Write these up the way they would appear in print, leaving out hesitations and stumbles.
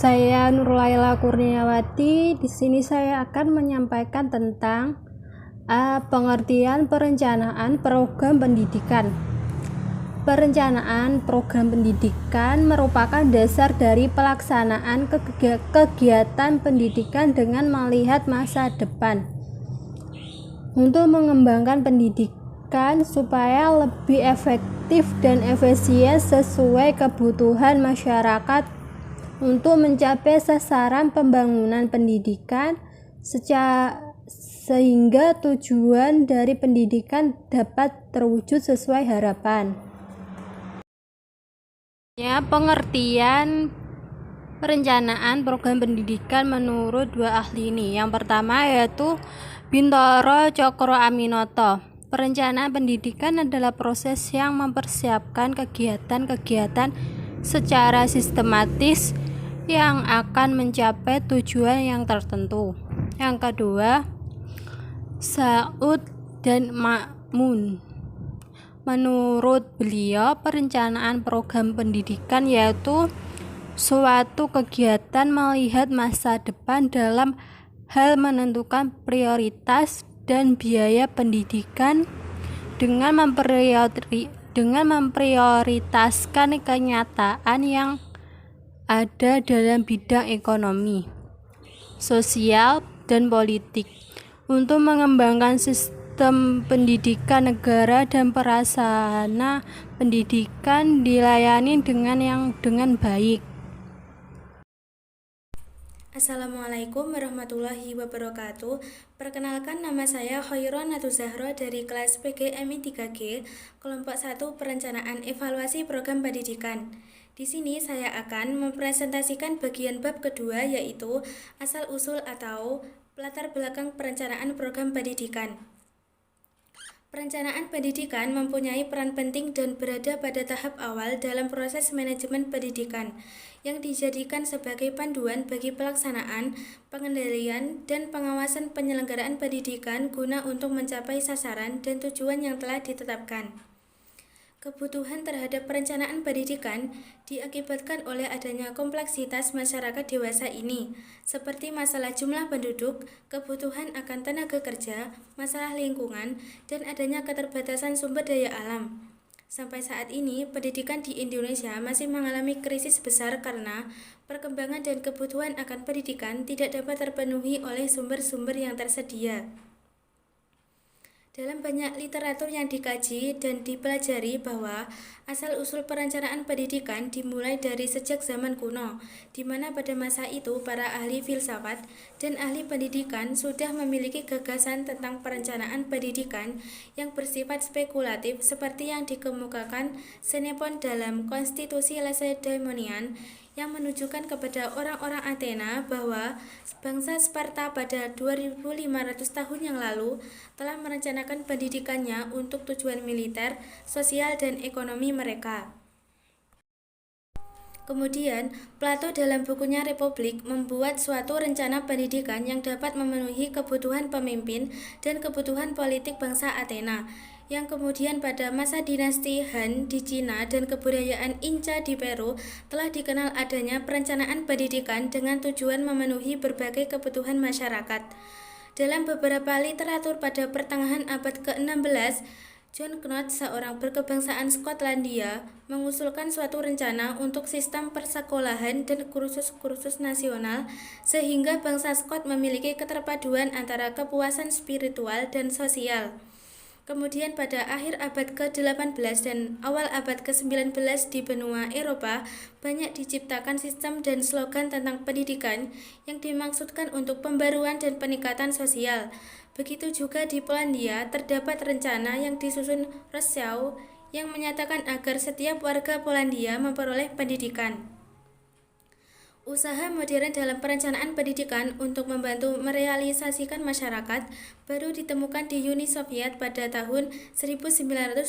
Saya Nurlaila Kurniawati. Di sini saya akan menyampaikan tentang pengertian perencanaan program pendidikan. Perencanaan program pendidikan merupakan dasar dari pelaksanaan kegiatan pendidikan dengan melihat masa depan. Untuk mengembangkan pendidikan supaya lebih efektif dan efisien sesuai kebutuhan masyarakat untuk mencapai sasaran pembangunan pendidikan sehingga tujuan dari pendidikan dapat terwujud sesuai harapan. Pengertian perencanaan program pendidikan menurut dua ahli ini. Yang pertama yaitu Bintoro Cokro Aminoto. Perencanaan pendidikan adalah proses yang mempersiapkan kegiatan-kegiatan secara sistematis yang akan mencapai tujuan yang tertentu. Yang kedua, Saud dan Ma'mun. Menurut beliau, perencanaan program pendidikan yaitu suatu kegiatan melihat masa depan dalam hal menentukan prioritas dan biaya pendidikan dengan memprioritaskan kenyataan yang ada dalam bidang ekonomi, sosial, dan politik untuk mengembangkan sistem pendidikan negara dan prasarana pendidikan dilayani dengan baik. Assalamualaikum warahmatullahi wabarakatuh. Perkenalkan, nama saya Khairon Natuzahro dari kelas PGMI 3G, kelompok 1 Perencanaan Evaluasi Program Pendidikan. Di sini saya akan mempresentasikan bagian bab kedua, yaitu asal-usul atau latar belakang perencanaan program pendidikan. Perencanaan pendidikan mempunyai peran penting dan berada pada tahap awal dalam proses manajemen pendidikan, yang dijadikan sebagai panduan bagi pelaksanaan, pengendalian, dan pengawasan penyelenggaraan pendidikan guna untuk mencapai sasaran dan tujuan yang telah ditetapkan. Kebutuhan terhadap perencanaan pendidikan diakibatkan oleh adanya kompleksitas masyarakat dewasa ini, seperti masalah jumlah penduduk, kebutuhan akan tenaga kerja, masalah lingkungan, dan adanya keterbatasan sumber daya alam. Sampai saat ini, pendidikan di Indonesia masih mengalami krisis besar karena perkembangan dan kebutuhan akan pendidikan tidak dapat terpenuhi oleh sumber-sumber yang tersedia. Dalam banyak literatur yang dikaji dan dipelajari bahwa asal-usul perencanaan pendidikan dimulai dari sejak zaman kuno, di mana pada masa itu para ahli filsafat dan ahli pendidikan sudah memiliki gagasan tentang perencanaan pendidikan yang bersifat spekulatif seperti yang dikemukakan Xenophon dalam Konstitusi Lacedaemonian, yang menunjukkan kepada orang-orang Athena bahwa bangsa Sparta pada 2500 tahun yang lalu telah merencanakan pendidikannya untuk tujuan militer, sosial, dan ekonomi mereka. Kemudian, Plato dalam bukunya Republik membuat suatu rencana pendidikan yang dapat memenuhi kebutuhan pemimpin dan kebutuhan politik bangsa Athena, yang kemudian pada masa dinasti Han di Cina dan kebudayaan Inca di Peru telah dikenal adanya perencanaan pendidikan dengan tujuan memenuhi berbagai kebutuhan masyarakat. Dalam beberapa literatur pada pertengahan abad ke-16, John Knott, seorang berkebangsaan Skotlandia, mengusulkan suatu rencana untuk sistem persekolahan dan kursus-kursus nasional sehingga bangsa Skot memiliki keterpaduan antara kepuasan spiritual dan sosial. Kemudian pada akhir abad ke-18 dan awal abad ke-19 di benua Eropa banyak diciptakan sistem dan slogan tentang pendidikan yang dimaksudkan untuk pembaruan dan peningkatan sosial. Begitu juga di Polandia terdapat rencana yang disusun Rousseau yang menyatakan agar setiap warga Polandia memperoleh pendidikan. Usaha modern dalam perencanaan pendidikan untuk membantu merealisasikan masyarakat baru ditemukan di Uni Soviet pada tahun 1923,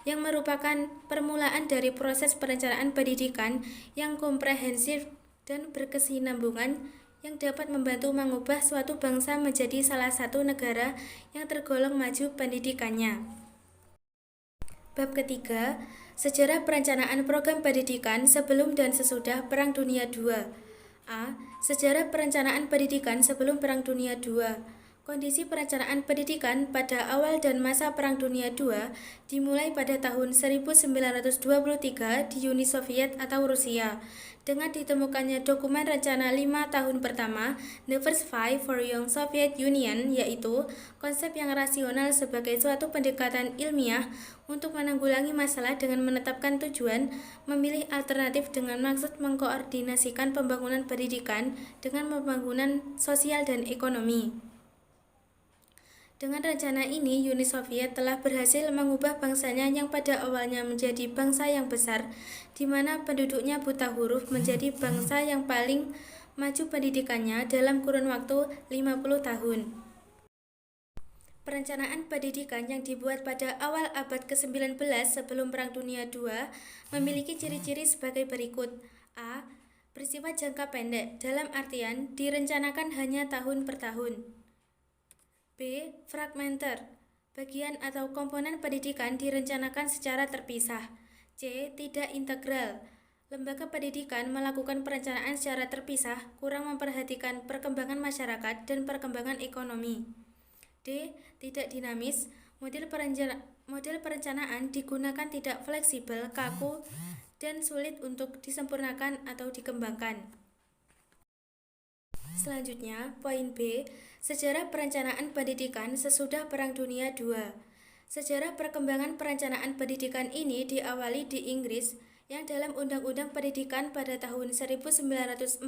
yang merupakan permulaan dari proses perencanaan pendidikan yang komprehensif dan berkesinambungan yang dapat membantu mengubah suatu bangsa menjadi salah satu negara yang tergolong maju pendidikannya. Bab ketiga, Sejarah perencanaan program pendidikan sebelum dan sesudah Perang Dunia II. A. Sejarah perencanaan pendidikan sebelum Perang Dunia II. Kondisi perencanaan pendidikan pada awal dan masa Perang Dunia II dimulai pada tahun 1923 di Uni Soviet atau Rusia, dengan ditemukannya dokumen rencana 5 tahun pertama, The First Five for Young Soviet Union, yaitu konsep yang rasional sebagai suatu pendekatan ilmiah untuk menanggulangi masalah dengan menetapkan tujuan, memilih alternatif dengan maksud mengkoordinasikan pembangunan pendidikan dengan pembangunan sosial dan ekonomi. Dengan rencana ini, Uni Soviet telah berhasil mengubah bangsanya yang pada awalnya menjadi bangsa yang besar, di mana penduduknya buta huruf, menjadi bangsa yang paling maju pendidikannya dalam kurun waktu 50 tahun. Perencanaan pendidikan yang dibuat pada awal abad ke-19 sebelum Perang Dunia II memiliki ciri-ciri sebagai berikut. A. Bersifat jangka pendek, dalam artian direncanakan hanya tahun per tahun. B. Fragmenter. Bagian atau komponen pendidikan direncanakan secara terpisah. C. Tidak integral. Lembaga pendidikan melakukan perencanaan secara terpisah, kurang memperhatikan perkembangan masyarakat dan perkembangan ekonomi. D. Tidak dinamis. Model perencanaan digunakan tidak fleksibel, kaku, dan sulit untuk disempurnakan atau dikembangkan. Selanjutnya, poin B, sejarah perencanaan pendidikan sesudah Perang Dunia II. Sejarah perkembangan perencanaan pendidikan ini diawali di Inggris, yang dalam Undang-Undang Pendidikan pada tahun 1944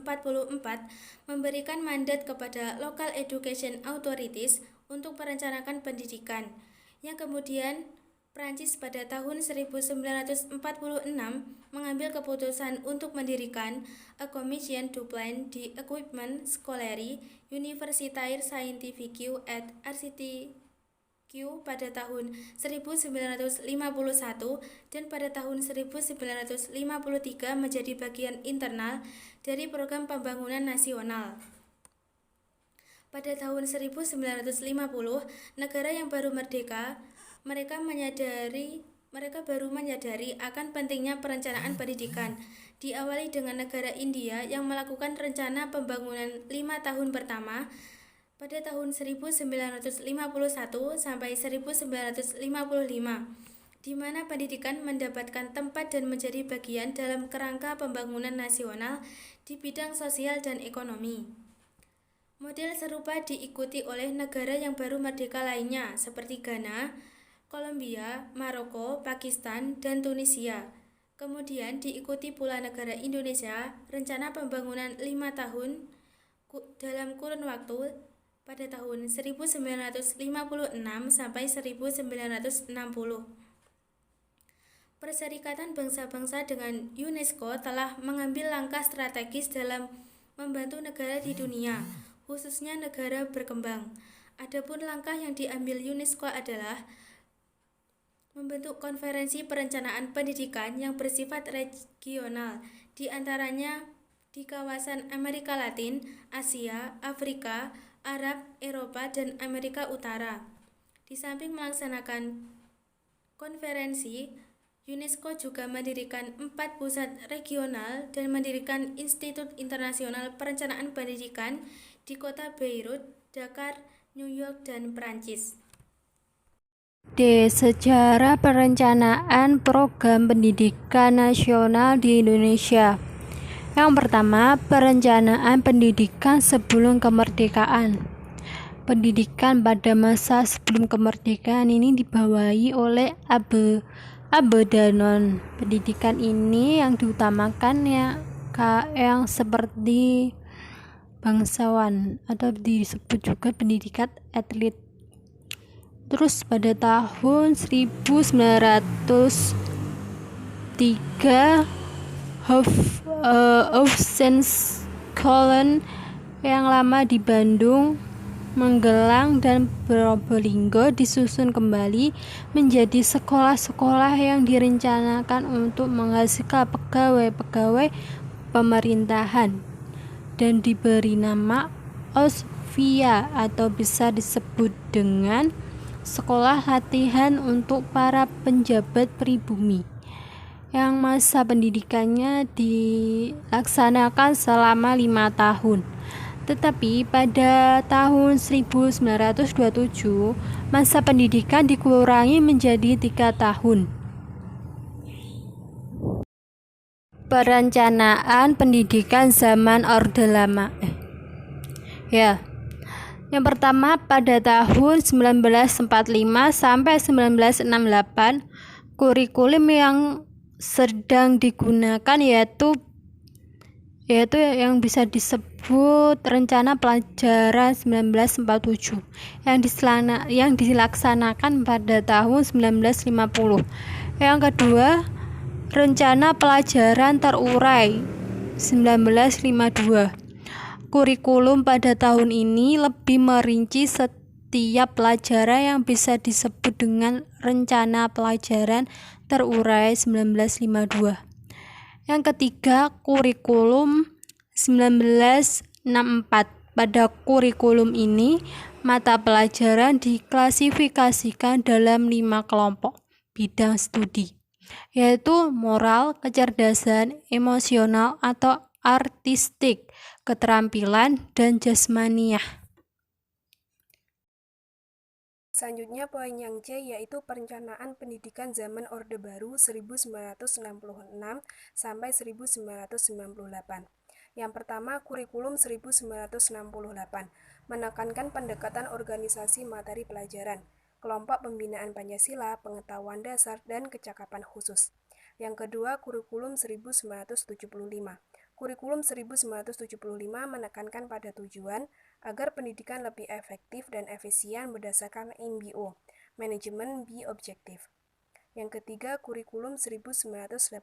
memberikan mandat kepada Local Education Authorities untuk merencanakan pendidikan, yang kemudian Prancis pada tahun 1946 mengambil keputusan untuk mendirikan A Commission to Plan the Equipment Scolaire Universitaire Scientifique et Artistique pada tahun 1951 dan pada tahun 1953 menjadi bagian internal dari program pembangunan nasional. Pada tahun 1950, negara yang baru merdeka, mereka baru menyadari akan pentingnya perencanaan pendidikan. Diawali dengan negara India yang melakukan rencana pembangunan 5 tahun pertama pada tahun 1951 sampai 1955, di mana pendidikan mendapatkan tempat dan menjadi bagian dalam kerangka pembangunan nasional di bidang sosial dan ekonomi. Model serupa diikuti oleh negara yang baru merdeka lainnya seperti Ghana, Kolombia, Maroko, Pakistan, dan Tunisia. Kemudian diikuti pula negara Indonesia, rencana pembangunan 5 tahun dalam kurun waktu pada tahun 1956 sampai 1960. Perserikatan Bangsa-Bangsa dengan UNESCO telah mengambil langkah strategis dalam membantu negara di dunia, khususnya negara berkembang. Adapun langkah yang diambil UNESCO adalah membentuk konferensi perencanaan pendidikan yang bersifat regional, di antaranya di kawasan Amerika Latin, Asia, Afrika, Arab, Eropa, dan Amerika Utara. Di samping melaksanakan konferensi, UNESCO juga mendirikan 4 pusat regional dan mendirikan Institut Internasional Perencanaan Pendidikan di kota Beirut, Dakar, New York, dan Perancis. D. Sejarah perencanaan program pendidikan nasional di Indonesia. Yang pertama, perencanaan pendidikan sebelum kemerdekaan. Pendidikan pada masa sebelum kemerdekaan ini dibawahi oleh Abedanon. Pendidikan ini yang diutamakan yang seperti bangsawan atau disebut juga pendidikan atlet. Terus pada tahun 1903 Hofstadskolen yang lama di Bandung, Magelang, dan Probolinggo disusun kembali menjadi sekolah-sekolah yang direncanakan untuk menghasilkan pegawai-pegawai pemerintahan dan diberi nama Osvia atau bisa disebut dengan sekolah latihan untuk para penjabat pribumi. yang masa pendidikannya dilaksanakan selama 5 tahun. Tetapi pada tahun 1927, masa pendidikan dikurangi menjadi 3 tahun. Perencanaan pendidikan zaman Orde Lama. Yang pertama, pada tahun 1945 sampai 1968, kurikulum yang sedang digunakan yaitu yang bisa disebut Rencana Pelajaran 1947 yang dilaksanakan pada tahun 1950. Yang kedua, Rencana Pelajaran Terurai 1952. Kurikulum pada tahun ini lebih merinci setiap pelajaran yang bisa disebut dengan Rencana Pelajaran Terurai 1952. Yang ketiga, kurikulum 1964. Pada kurikulum ini, mata pelajaran diklasifikasikan dalam 5 kelompok bidang studi, yaitu moral, kecerdasan, emosional atau artistik, keterampilan, dan jasmaniah. Selanjutnya poin yang C yaitu perencanaan pendidikan zaman Orde Baru 1966 sampai 1998. Yang pertama, kurikulum 1968 menekankan pendekatan organisasi materi pelajaran, kelompok pembinaan Pancasila, pengetahuan dasar, dan kecakapan khusus. Yang kedua, kurikulum 1975. Kurikulum 1975 menekankan pada tujuan agar pendidikan lebih efektif dan efisien berdasarkan MBO, Manajemen B Objektif. Yang ketiga, kurikulum 1984.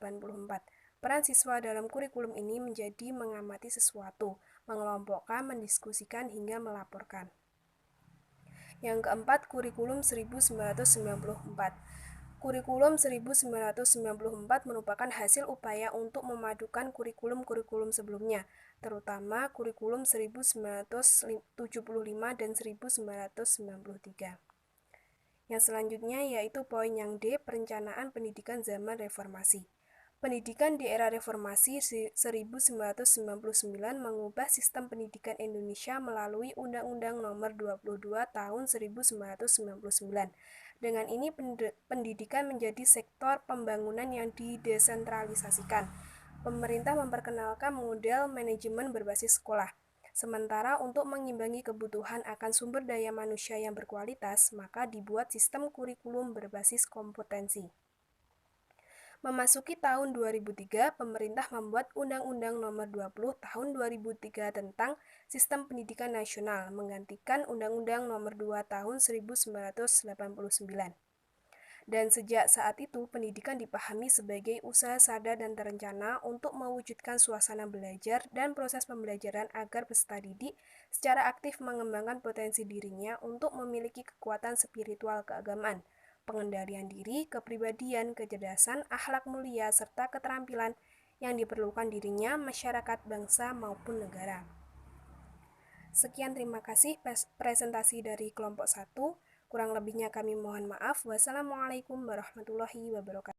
Peran siswa dalam kurikulum ini menjadi mengamati sesuatu, mengelompokkan, mendiskusikan, hingga melaporkan. Yang keempat, kurikulum 1994. Kurikulum 1994 merupakan hasil upaya untuk memadukan kurikulum-kurikulum sebelumnya, terutama kurikulum 1975 dan 1993. Yang selanjutnya yaitu poin yang D, perencanaan pendidikan zaman reformasi. Pendidikan di era reformasi 1999 mengubah sistem pendidikan Indonesia melalui Undang-Undang Nomor 22 Tahun 1999. Dengan ini pendidikan menjadi sektor pembangunan yang didesentralisasikan. Pemerintah memperkenalkan model manajemen berbasis sekolah. Sementara untuk mengimbangi kebutuhan akan sumber daya manusia yang berkualitas, maka dibuat sistem kurikulum berbasis kompetensi. Memasuki tahun 2003, pemerintah membuat Undang-Undang Nomor 20 Tahun 2003 tentang Sistem Pendidikan Nasional, menggantikan Undang-Undang Nomor 2 Tahun 1989. Dan sejak saat itu, pendidikan dipahami sebagai usaha sadar dan terencana untuk mewujudkan suasana belajar dan proses pembelajaran agar peserta didik secara aktif mengembangkan potensi dirinya untuk memiliki kekuatan spiritual keagamaan, pengendalian diri, kepribadian, kecerdasan, akhlak mulia, serta keterampilan yang diperlukan dirinya, masyarakat, bangsa, maupun negara. Sekian, terima kasih presentasi dari kelompok 1. Kurang lebihnya kami mohon maaf. Wassalamualaikum warahmatullahi wabarakatuh.